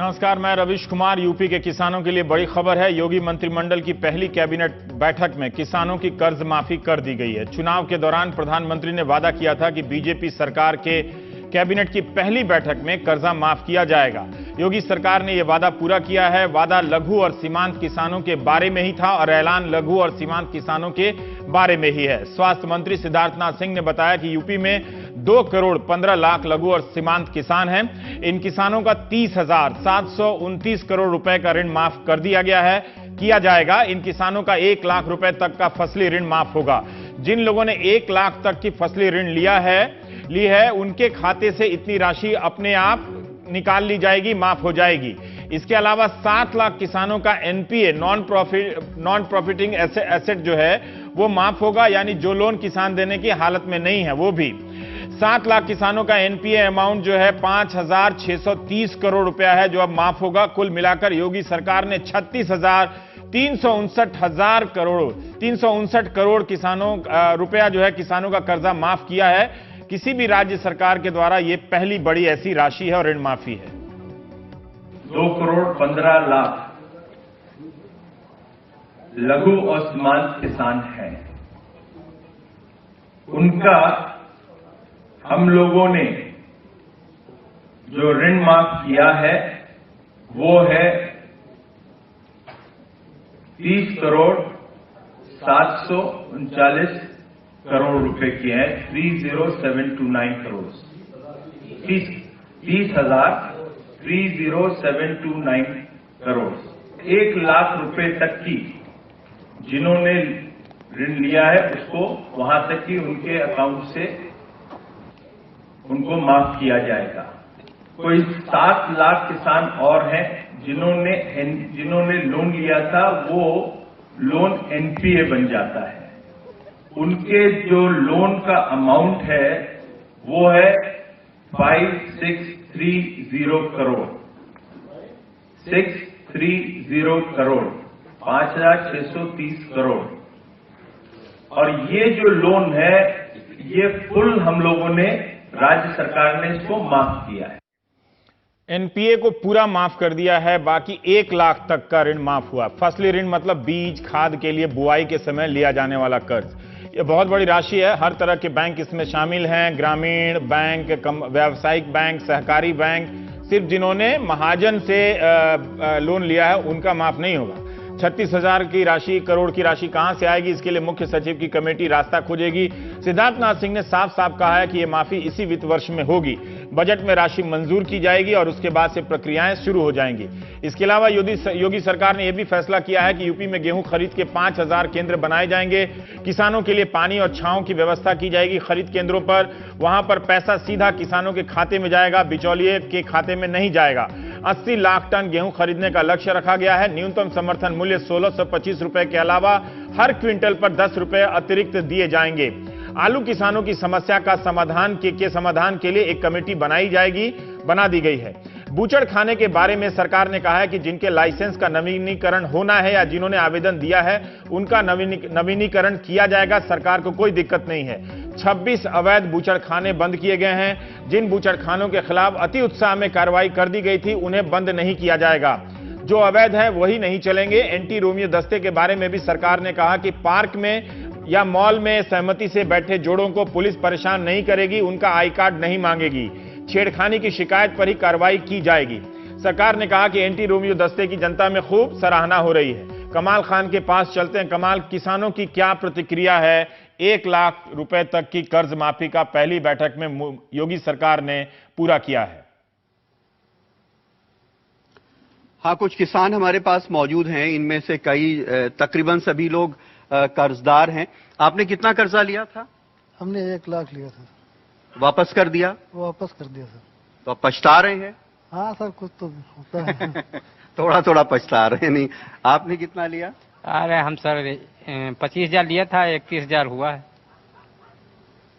नमस्कार, मैं रविश कुमार। यूपी के किसानों के लिए बड़ी खबर है। योगी मंत्रिमंडल की पहली कैबिनेट बैठक में किसानों की कर्ज माफी कर दी गई है। चुनाव के दौरान प्रधानमंत्री ने वादा किया था कि बीजेपी सरकार के कैबिनेट की पहली बैठक में कर्जा माफ किया जाएगा। योगी सरकार ने यह वादा पूरा किया है। वादा लघु और सीमांत किसानों के बारे में ही था और ऐलान लघु और सीमांत किसानों के बारे में ही है। स्वास्थ्य मंत्री सिद्धार्थनाथ सिंह ने बताया कि यूपी में 2 करोड़ 15 लाख लघु और सीमांत किसान हैं। इन किसानों का 30,729 करोड़ रुपए का ऋण माफ कर दिया गया है, किया जाएगा। इन किसानों का 1 लाख रुपए तक का फसली ऋण माफ होगा। जिन लोगों ने 1 लाख तक की फसली ऋण ली है उनके खाते से इतनी राशि अपने आप निकाल ली जाएगी, माफ हो जाएगी। इसके अलावा 7 लाख किसानों का एनपीए नॉन प्रॉफिटिंग एसेट जो है वो माफ होगा, यानी जो लोन किसान देने की हालत में नहीं है वो भी। 7 लाख किसानों का एनपीए अमाउंट जो है 5,630 करोड़ रुपया है जो अब माफ होगा। कुल मिलाकर योगी सरकार ने 359 करोड़ किसानों रुपया जो है किसानों का कर्जा माफ किया है। किसी भी राज्य सरकार के द्वारा यह पहली बड़ी ऐसी राशि है और ऋण माफी है। 2 करोड़ 15 लाख लघु और सीमांत किसान हैं। उनका हम लोगों ने जो ऋण माफ किया है वो है 30 करोड़ 739 करोड़ रुपए की है। 30,729 करोड़ 30,729 करोड़ 1 लाख रुपए तक की जिन्होंने ऋण लिया है उसको वहां तक की उनके अकाउंट से उनको माफ किया जाएगा। कोई 7 लाख किसान और हैं जिन्होंने लोन लिया था, वो लोन एनपीए बन जाता है। उनके जो लोन का अमाउंट है वो है 5630 करोड़ 630 करोड़ 5,630 करोड़। और ये जो लोन है ये फुल हम लोगों ने राज्य सरकार ने इसको माफ किया है। एनपीए को पूरा माफ कर दिया है। बाकी 1 लाख तक का ऋण माफ हुआ। फसली ऋण मतलब बीज खाद के लिए बुआई के समय लिया जाने वाला कर्ज। ये बहुत बड़ी राशि है। हर तरह के बैंक इसमें शामिल हैं, ग्रामीण बैंक, व्यावसायिक बैंक, सहकारी बैंक। सिर्फ जिन्होंने महाजन से लोन लिया है उनका माफ नहीं होगा। 36,000 करोड़ की राशि कहां से आएगी, इसके लिए मुख्य सचिव की कमेटी रास्ता खोजेगी। सिद्धार्थनाथ सिंह ने साफ साफ कहा है कि यह माफी इसी वित्त वर्ष में होगी। बजट में राशि मंजूर की जाएगी और उसके बाद से प्रक्रियाएं शुरू हो जाएंगी। इसके अलावा योगी सरकार ने यह भी फैसला किया है कि यूपी में गेहूं खरीद के 5,000 केंद्र बनाए जाएंगे। किसानों के लिए पानी और छांव की व्यवस्था की जाएगी खरीद केंद्रों पर। वहां पर पैसा सीधा किसानों के खाते में जाएगा, बिचौलिए के खाते में नहीं जाएगा। 80 लाख टन गेहूं खरीदने का लक्ष्य रखा गया है। न्यूनतम समर्थन मूल्य 1,625 रुपए के अलावा हर क्विंटल पर 10 रुपए अतिरिक्त दिए जाएंगे। आलू किसानों की समस्या का समाधान के लिए एक कमेटी बना दी गई है। बूचड़ खाने के बारे में सरकार ने कहा है कि जिनके लाइसेंस का नवीनीकरण होना है या जिन्होंने आवेदन दिया है उनका नवीनीकरण किया जाएगा। सरकार को कोई दिक्कत नहीं है। 26 अवैध बूचड़ खाने बंद किए गए हैं। जिन बूचड़ खानों के खिलाफ अति उत्साह में कार्रवाई कर दी गई थी उन्हें बंद नहीं किया जाएगा। जो अवैध है वही नहीं चलेंगे। एंटी रोमियो दस्ते के बारे में भी सरकार ने कहा कि पार्क में या मॉल में सहमति से बैठे जोड़ों को पुलिस परेशान नहीं करेगी, उनका आई कार्ड नहीं मांगेगी। छेड़खानी की शिकायत पर ही कार्रवाई की जाएगी। सरकार ने कहा कि एंटी रोमियो दस्ते की जनता में खूब सराहना हो रही है। कमाल खान के पास चलते हैं। कमाल, किसानों की क्या प्रतिक्रिया है? 1 लाख रुपए तक की कर्ज माफी का पहली बैठक में योगी सरकार ने पूरा किया है। हाँ, कुछ किसान हमारे पास मौजूद हैं। इनमें से कई तकरीबन सभी लोग कर्जदार हैं। आपने कितना कर्जा लिया था? हमने 1 लाख लिया था। वापस कर दिया? वापस कर दिया सर। तो आप पछता रहे हैं? हाँ सर, कुछ तो होता है। थोड़ा थोड़ा पछता रहे नहीं। आपने कितना लिया? अरे हम सर 25,000 लिया था, 31,000 हुआ है।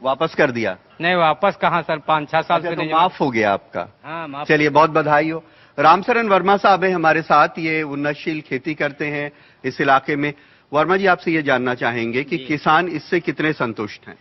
वापस कर दिया? नहीं, वापस कहाँ सर, 5-6 साल से तो माफ हो गया आपका? हाँ, माफ। चलिए, बहुत बधाई हो। रामचरण वर्मा साहब है हमारे साथ। ये उन्नतशील खेती करते हैं इस इलाके में। वर्मा जी, आपसे ये जानना चाहेंगे कि किसान इससे कितने संतुष्ट हैं?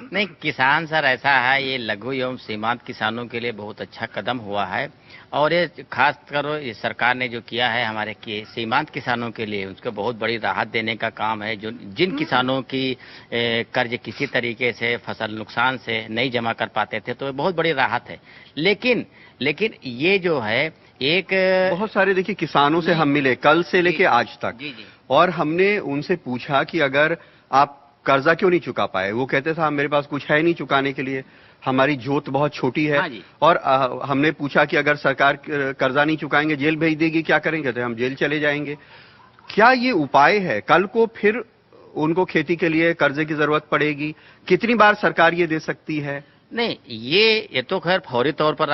नहीं किसान सर ऐसा है, ये लघु एवं सीमांत किसानों के लिए बहुत अच्छा कदम हुआ है और ये खास कर ये सरकार ने जो किया है हमारे सीमांत किसानों के लिए उसको बहुत बड़ी राहत देने का काम है। जो जिन किसानों की कर्ज किसी तरीके से फसल नुकसान से नहीं जमा कर पाते थे तो ये बहुत बड़ी राहत है। लेकिन ये जो है एक बहुत सारे देखिए किसानों से हम मिले कल से लेके आज तक और हमने उनसे पूछा कि अगर आप कर्जा क्यों नहीं चुका पाए, वो कहते थे मेरे पास कुछ है नहीं चुकाने के लिए, हमारी जोत बहुत छोटी है। और हमने पूछा कि अगर सरकार कर्जा नहीं चुकाएंगे जेल भेज देगी, क्या करेंगे? तो हम जेल चले जाएंगे। क्या ये उपाय है? कल को फिर उनको खेती के लिए कर्जे की जरूरत पड़ेगी, कितनी बार सरकार ये दे सकती है? नहीं, ये तो खैर फौरी तौर पर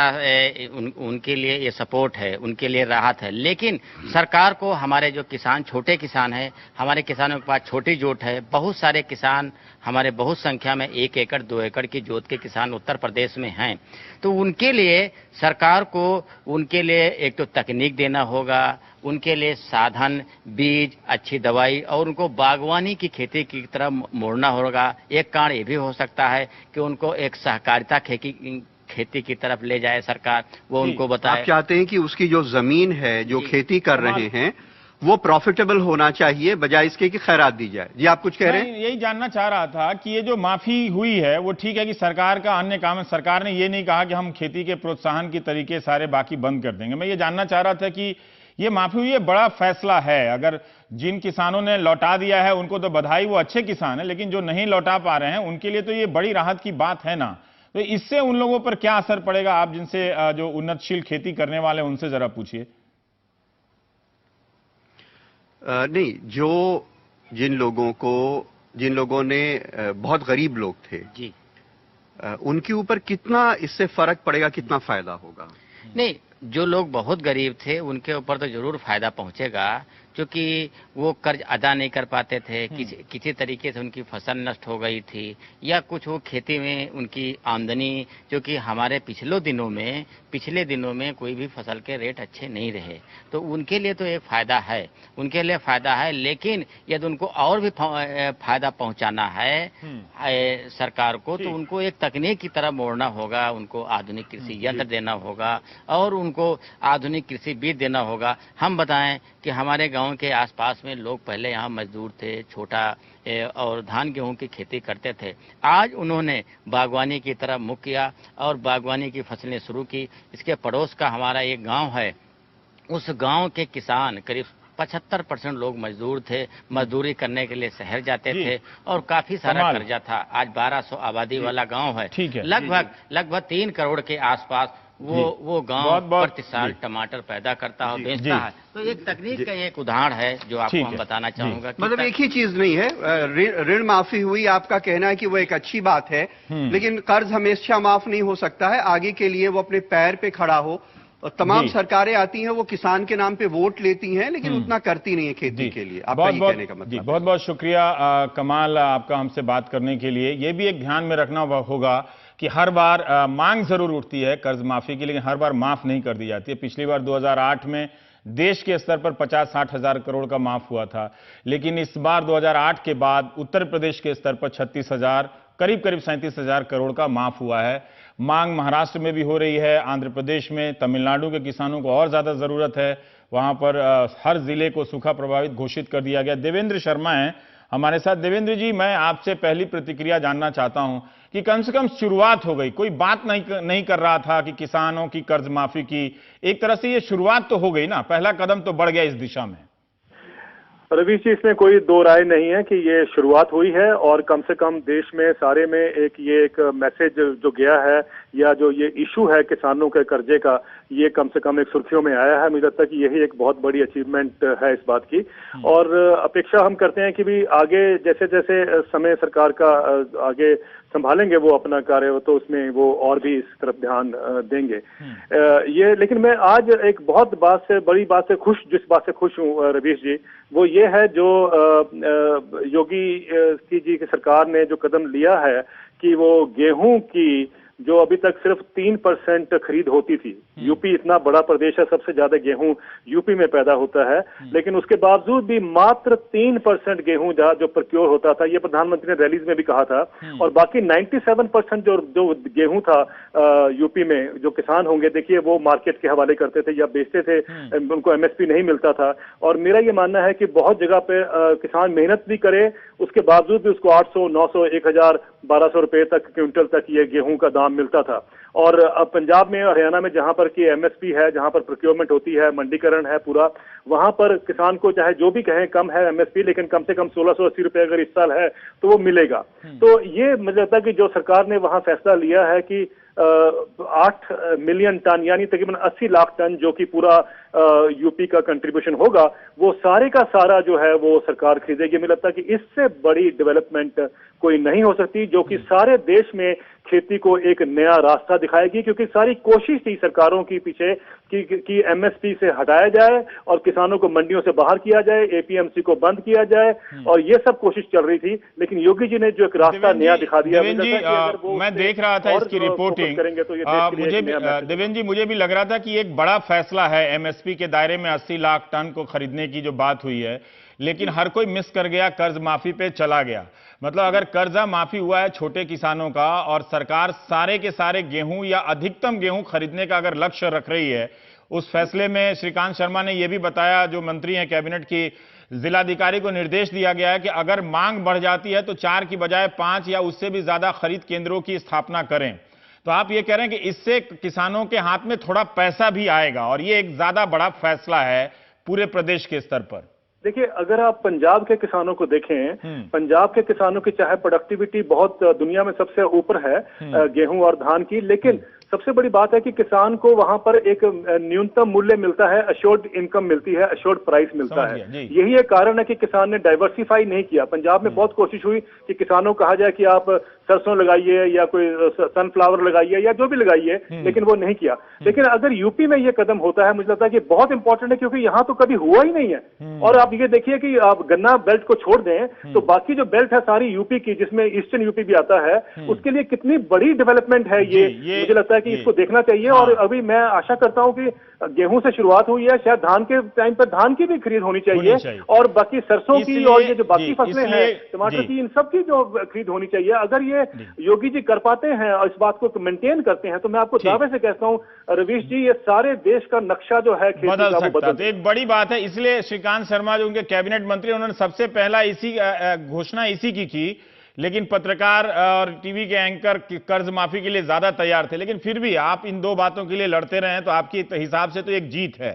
उनके लिए ये सपोर्ट है, उनके लिए राहत है। लेकिन सरकार को हमारे जो किसान छोटे किसान हैं, हमारे किसानों के पास छोटी जोत है, बहुत सारे किसान हमारे बहुत संख्या में 1 एकड़ 2 एकड़ की जोत के किसान उत्तर प्रदेश में हैं, तो उनके लिए सरकार को उनके लिए एक तो तकनीक देना होगा, उनके लिए साधन, बीज, अच्छी दवाई और उनको बागवानी की खेती की तरफ मोड़ना होगा। एक कारण ये भी हो सकता है कि उनको एक सहकारिता खेती की तरफ ले जाए सरकार, वो उनको बताए। आप चाहते हैं कि उसकी जो जमीन है, जो खेती कर रहे हैं, वो प्रॉफिटेबल होना चाहिए बजाय इसके कि खैरात दी जाए। जी आप कुछ कह रहे हैं? यही जानना चाह रहा था कि ये जो माफी हुई है वो ठीक है कि सरकार का अन्य काम है, सरकार ने ये नहीं कहा कि हम खेती के प्रोत्साहन की तरीके सारे बाकी बंद कर देंगे। मैं ये जानना चाह रहा था कि ये माफी हुई है, बड़ा फैसला है। अगर जिन किसानों ने लौटा दिया है उनको तो बधाई, वो अच्छे किसान है, लेकिन जो नहीं लौटा पा रहे हैं उनके लिए तो ये बड़ी राहत की बात है ना। तो इससे उन लोगों पर क्या असर पड़ेगा? आप जिनसे जो उन्नतशील खेती करने वाले उनसे जरा पूछिए। नहीं, जिन लोगों ने बहुत गरीब लोग थे जी, उनके ऊपर कितना इससे फर्क पड़ेगा, कितना फायदा होगा? नहीं, जो लोग बहुत गरीब थे उनके ऊपर तो जरूर फायदा पहुंचेगा, क्योंकि वो कर्ज अदा नहीं कर पाते थे, किसी तरीके से उनकी फसल नष्ट हो गई थी या कुछ वो खेती में उनकी आमदनी, क्योंकि हमारे पिछले दिनों में कोई भी फसल के रेट अच्छे नहीं रहे, तो उनके लिए तो एक फायदा है, उनके लिए फायदा है। लेकिन यदि उनको और भी फायदा पहुंचाना है सरकार को, तो उनको एक तकनीक की तरफ मोड़ना होगा, उनको आधुनिक कृषि यंत्र देना होगा और उनको आधुनिक कृषि बीज देना होगा। हम बताएं कि हमारे गांव के आसपास में लोग पहले यहाँ मजदूर थे, छोटा और धान गेहूं की खेती करते थे। आज उन्होंने बागवानी की तरफ मुख किया और बागवानी की फसलें शुरू की। इसके पड़ोस का हमारा एक गांव है, उस गांव के किसान करीब 75% लोग मजदूर थे, मजदूरी करने के लिए शहर जाते थे और काफी सारा कर्जा था। आज 1200 आबादी वाला गांव है, लगभग 3 करोड़ के आसपास वो गांव प्रति साल टमाटर पैदा करता है, बेचता है। तो एक तकनीक का एक उदाहरण है जो आपको हम बताना चाहूंगा। मतलब एक ही चीज नहीं है, ऋण माफी हुई, आपका कहना है कि वो एक अच्छी बात है, लेकिन कर्ज हमेशा माफ नहीं हो सकता है। आगे के लिए वो अपने पैर पे खड़ा हो। और तमाम सरकारें आती हैं, वो किसान के नाम पे वोट लेती हैं, लेकिन उतना करती नहीं है खेती के लिए। आपका ये कहने का मतलब? बहुत बहुत शुक्रिया कमाल आपका हमसे बात करने के लिए। ये भी एक ध्यान में रखना होगा कि हर बार मांग जरूर उठती है कर्ज माफी की, लेकिन हर बार माफ नहीं कर दी जाती है। पिछली बार 2008 में देश के स्तर पर 50-60 हजार करोड़ का माफ हुआ था, लेकिन इस बार 2008 के बाद उत्तर प्रदेश के स्तर पर 36,000 करीब 37,000 करोड़ का माफ हुआ है। मांग महाराष्ट्र में भी हो रही है, आंध्र प्रदेश में, तमिलनाडु के किसानों को और ज्यादा जरूरत है। वहां पर हर जिले को सूखा प्रभावित घोषित कर दिया गया। देवेंद्र शर्मा हैं हमारे साथ। देवेंद्र जी, मैं आपसे पहली प्रतिक्रिया जानना चाहता हूं कि कम से कम शुरुआत हो गई, कोई बात नहीं कर रहा था कि किसानों की कर्ज माफी की। एक तरह से ये शुरुआत तो हो गई ना, पहला कदम तो बढ़ गया इस दिशा में। रवीश जी, इसमें कोई दो राय नहीं है कि ये शुरुआत हुई है और कम से कम देश में सारे में एक मैसेज जो गया है या जो ये इशू है किसानों के कर्जे का, ये कम से कम एक सुर्खियों में आया है। मुझे लगता है कि यही एक बहुत बड़ी अचीवमेंट है इस बात की। और अपेक्षा हम करते हैं कि भी आगे जैसे जैसे समय सरकार का आगे संभालेंगे वो अपना कार्य, तो उसमें वो और भी इस तरफ ध्यान देंगे। ये लेकिन मैं आज एक बहुत बड़ी बात से जिस बात से खुश हूँ रवीश जी, वो ये है जो योगी जी की सरकार ने जो कदम लिया है कि वो गेहूं की जो अभी तक सिर्फ 3% खरीद होती थी। यूपी इतना बड़ा प्रदेश है, सबसे ज्यादा गेहूं यूपी में पैदा होता है, लेकिन उसके बावजूद भी मात्र 3% गेहूं जो प्रोक्योर होता था, ये प्रधानमंत्री ने रैलीज में भी कहा था। और बाकी 97% जो गेहूं था यूपी में, जो किसान होंगे, देखिए वो मार्केट के हवाले करते थे या बेचते थे, उनको एमएसपी नहीं मिलता था। और मेरा ये मानना है कि बहुत जगह पे किसान मेहनत भी करे, उसके बावजूद भी उसको 800, 900, 1000, 1200 रुपए तक क्विंटल तक ये गेहूं का दाम मिलता था। और अब पंजाब में, हरियाणा में जहां पर कि एमएसपी है, जहां पर प्रोक्योरमेंट होती है, मंडीकरण है पूरा, वहां पर किसान को चाहे जो भी कहें कम है एमएसपी, लेकिन कम से कम 1680 रुपए अगर इस साल है तो वो मिलेगा। तो ये मुझे लगता है कि जो सरकार ने वहां फैसला लिया है कि 8 मिलियन टन यानी तकरीबन 80 लाख टन जो कि पूरा यूपी का कंट्रीब्यूशन होगा, वो सारे का सारा जो है वो सरकार खरीदेगी। मुझे लगता है कि इससे बड़ी डेवलपमेंट कोई नहीं हो सकती, जो कि सारे देश में खेती को एक नया रास्ता दिखाएगी, क्योंकि सारी कोशिश थी सरकारों की पीछे कि एमएसपी से हटाया जाए और किसानों को मंडियों से बाहर किया जाए, एपीएमसी को बंद किया जाए, और ये सब कोशिश चल रही थी। लेकिन योगी जी ने जो एक रास्ता नया दिखा दिया। मैं देख रहा था इसकी रिपोर्टिंग, देवेंद्र जी मुझे भी लग रहा था कि एक बड़ा फैसला है एमएसपी के दायरे में 80 लाख टन को खरीदने की जो बात हुई है, लेकिन हर कोई मिस कर गया, कर्ज माफी पे चला गया। मतलब अगर कर्जा माफी हुआ है छोटे किसानों का और सरकार सारे के सारे गेहूं या अधिकतम गेहूं खरीदने का अगर लक्ष्य रख रही है, उस फैसले में श्रीकांत शर्मा ने यह भी बताया, जो मंत्री हैं कैबिनेट की, जिलाधिकारी को निर्देश दिया गया है कि अगर मांग बढ़ जाती है तो 4 की बजाय 5 या उससे भी ज्यादा खरीद केंद्रों की स्थापना करें। तो आप ये कह रहे हैं कि इससे किसानों के हाथ में थोड़ा पैसा भी आएगा, और ये एक ज्यादा बड़ा फैसला है पूरे प्रदेश के स्तर पर। देखिए, अगर आप पंजाब के किसानों को देखें, पंजाब के किसानों की चाहे प्रोडक्टिविटी बहुत दुनिया में सबसे ऊपर है गेहूं और धान की, लेकिन सबसे बड़ी बात है कि किसान को वहां पर एक न्यूनतम मूल्य मिलता है, अश्योर्ड इनकम मिलती है, अश्योर्ड प्राइस मिलता है। यही एक कारण है कि किसान ने डाइवर्सिफाई नहीं किया। पंजाब में बहुत कोशिश हुई कि किसानों को कहा जाए कि आप सरसों लगाइए या कोई सनफ्लावर लगाइए या जो भी लगाइए, लेकिन वो नहीं किया। लेकिन अगर यूपी में ये कदम होता है, मुझे लगता है कि बहुत इंपॉर्टेंट है, क्योंकि यहाँ तो कभी हुआ ही नहीं है। और आप ये देखिए कि आप गन्ना बेल्ट को छोड़ दें तो बाकी जो बेल्ट है सारी यूपी की, जिसमें ईस्टर्न यूपी भी आता है, उसके लिए कितनी बड़ी डेवलपमेंट है ये मुझे लगता है कि इसको देखना चाहिए। और अभी मैं आशा करता हूं कि गेहूं से शुरुआत हुई है, शायद धान के टाइम पर धान की भी खरीद होनी चाहिए, और बाकी सरसों की और ये जो बाकी फसलें हैं, टमाटर की, इन सब की जो खरीद होनी चाहिए। अगर ये योगी जी कर पाते हैं और इस बात को मेंटेन करते हैं, तो मैं आपको दावे से कहता हूं रवीश जी, ये सारे देश का नक्शा जो है बदल सकता है। तो एक बड़ी बात है, इसलिए श्रीकांत शर्मा जो उनके कैबिनेट मंत्री, उन्होंने सबसे पहला इसी घोषणा इसी की, लेकिन पत्रकार और टीवी के एंकर कर्ज माफी के लिए ज्यादा तैयार थे। लेकिन फिर भी आप इन दो बातों के लिए लड़ते रहे, तो आपके हिसाब से तो एक जीत है।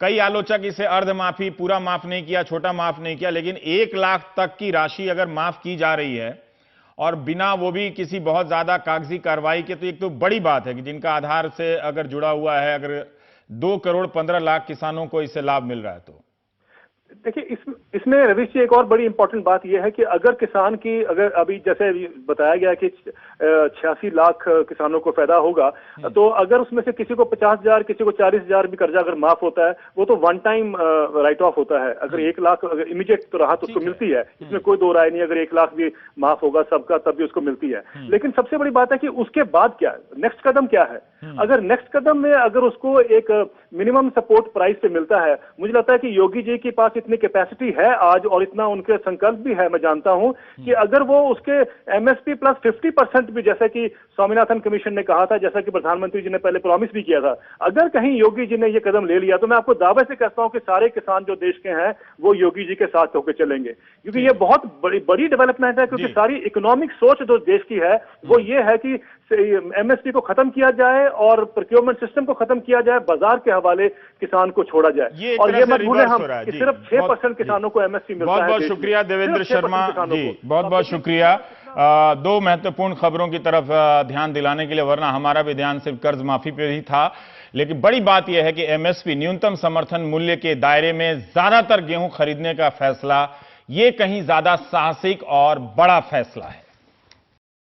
कई आलोचक इसे अर्ध माफी, पूरा माफ नहीं किया, छोटा माफ नहीं किया, लेकिन 1 लाख तक की राशि अगर माफ की जा रही है और बिना वो भी किसी बहुत ज्यादा कागजी कार्रवाई के, तो एक तो बड़ी बात है कि जिनका आधार से अगर जुड़ा हुआ है, अगर 2 करोड़ 15 लाख किसानों को इससे लाभ मिल रहा है। तो देखिए, इसमें रवीश जी एक और बड़ी इंपॉर्टेंट बात यह है कि अगर किसान की, अगर अभी जैसे बताया गया कि 86 लाख किसानों को फायदा होगा, तो अगर उसमें से किसी को 50,000, किसी को 40,000 भी कर्जा अगर माफ होता है, वो तो वन टाइम राइट ऑफ होता है। अगर 1 लाख अगर इमीडिएट तो राहत उसको मिलती है, इसमें कोई दो राय नहीं। अगर 1 लाख भी माफ होगा सबका, तब भी उसको मिलती है। लेकिन सबसे बड़ी बात है कि उसके बाद क्या है, नेक्स्ट कदम क्या है। अगर नेक्स्ट कदम में अगर उसको एक मिनिमम सपोर्ट प्राइस पे मिलता है, मुझे लगता है कि योगी जी के पास इतनी कैपेसिटी है आज, और इतना उनके संकल्प भी है, मैं जानता हूं कि अगर वो उसके एमएसपी प्लस 50% भी, जैसा कि स्वामीनाथन कमीशन ने कहा था, जैसा कि प्रधानमंत्री जी ने पहले प्रॉमिस भी किया था, अगर कहीं योगी जी ने ये कदम ले लिया, तो मैं आपको दावे से कहता हूं कि सारे किसान जो देश के हैं वो योगी जी के साथ होकर चलेंगे। क्योंकि ये बहुत बड़ी डेवलपमेंट है, क्योंकि सारी इकोनॉमिक सोच जो देश की है वो ये है कि एमएसपी को खत्म किया जाए और प्रोक्योरमेंट सिस्टम को खत्म किया जाए, बाजार के हवाले किसान को छोड़ा जाए। और ये मत भूलें हम कि सिर्फ 6% किसानों को एमएसपी मिलता है। बहुत बहुत शुक्रिया देवेंद्र शर्मा जी, बहुत बहुत शुक्रिया। 2 महत्वपूर्ण खबरों की तरफ ध्यान दिलाने के लिए, वरना हमारा भी ध्यान सिर्फ कर्ज माफी पे ही था। लेकिन बड़ी बात यह है कि एमएसपी, न्यूनतम समर्थन मूल्य के दायरे में ज्यादातर गेहूं खरीदने का फैसला, ये कहीं ज्यादा साहसिक और बड़ा फैसला है।